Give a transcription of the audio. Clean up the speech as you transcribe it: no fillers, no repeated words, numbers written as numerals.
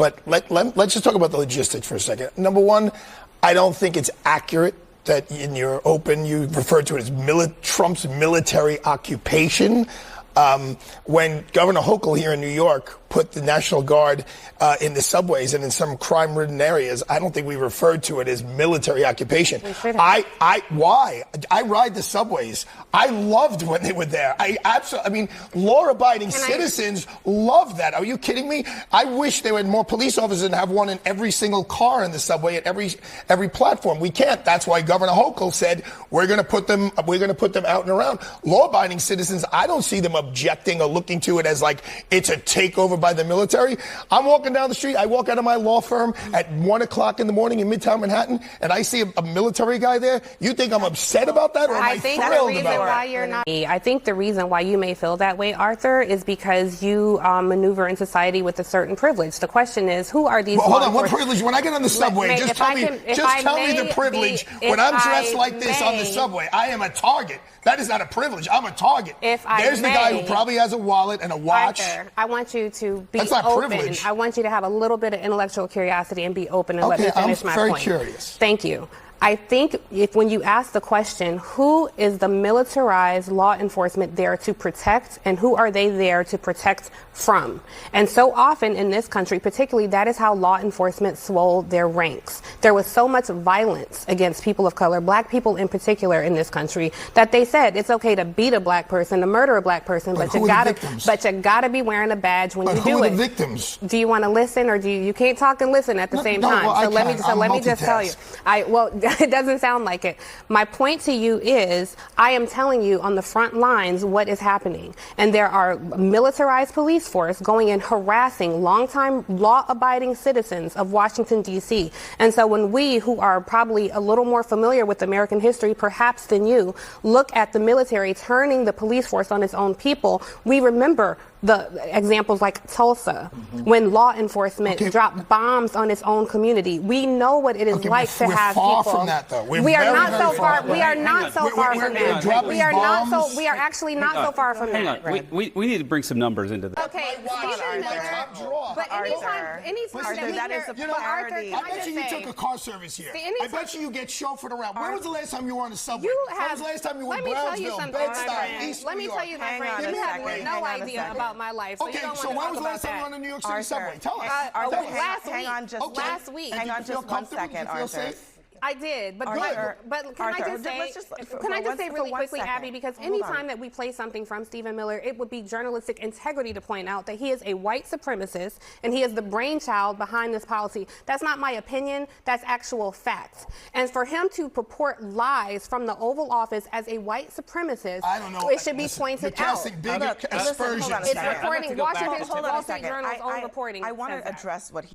but let's just talk about the logistics for a second. Number one, I don't think it's accurate that in your open you referred to it as Trump's military occupation. When Governor Hochul here in New York put the National Guard in the subways and in some crime-ridden areas, I don't think we referred to it as military occupation. Why? I ride the subways. I loved when they were there. I mean, law-abiding citizens love that. Are you kidding me? I wish there were more police officers and have one in every single car in the subway at every platform. We can't. That's why Governor Hochul said we're going to put them out and around. Law-abiding citizens, I don't see them objecting or looking to it as like it's a takeover by the military. I'm walking down the street. I walk out of my law firm at 1 o'clock in the morning in Midtown Manhattan, and I see a military guy there. You think I'm upset about that, or am I thrilled about it? I think the reason why you may feel that way, Arthur, is because you maneuver in society with a certain privilege. The question is, who are these? Well, hold on. What privilege? When I get on the subway, just tell me the privilege. When I'm dressed like this on the subway, I am a target. That is not a privilege. I'm a target. There's the guy who probably has a wallet and a watch. Arthur, I want you to be That's not open. privilege. I want you to have a little bit of intellectual curiosity and be open and let me finish my point. I'm very curious. Thank you. I think when you ask the question, who is the militarized law enforcement there to protect and who are they there to protect from? And so often in this country, particularly, that is how law enforcement swole their ranks. There was so much violence against people of color, black people in particular in this country, that they said it's okay to beat a black person, to murder a black person, but you gotta be wearing a badge when you do it. Who are the victims? Do you want to listen, or you can't talk and listen at the same time? Well, let me just tell you. It doesn't sound like it. My point to you is I am telling you on the front lines what is happening. And there are militarized police force going in harassing longtime law-abiding citizens of Washington, D.C. And so when we, who are probably a little more familiar with American history perhaps than you, look at the military turning the police force on its own people, we remember the examples like Tulsa, when law enforcement dropped bombs on its own community. We know what it is like to have people. We're far from that, though. We are not so far. We are not so far from that. We are not so. We are actually not so far from that. Hang on. We need to bring some numbers into this. Okay, Stephen Miller. But anytime that is a priority. I bet you took a car service here. I bet you get chauffeured around. When was the last time you were on a subway? When was the last time you were in Brownsville, Bed-Stuy, East New York? Let me tell you, my friend, you have no idea about my life. Okay, so when was the last time you were on the New York City subway? Tell us. Last week. Hang on just 1 second, Arthur. I did, but can I just say really quickly, Abby, because anytime that we play something from Stephen Miller, it would be journalistic integrity to point out that he is a white supremacist and he is the brainchild behind this policy. That's not my opinion. That's actual fact. And for him to purport lies from the Oval Office as a white supremacist, I don't know. It should be pointed out. Big aspersions. It's reporting Washington Wall Street Journal's own reporting. I want to address what he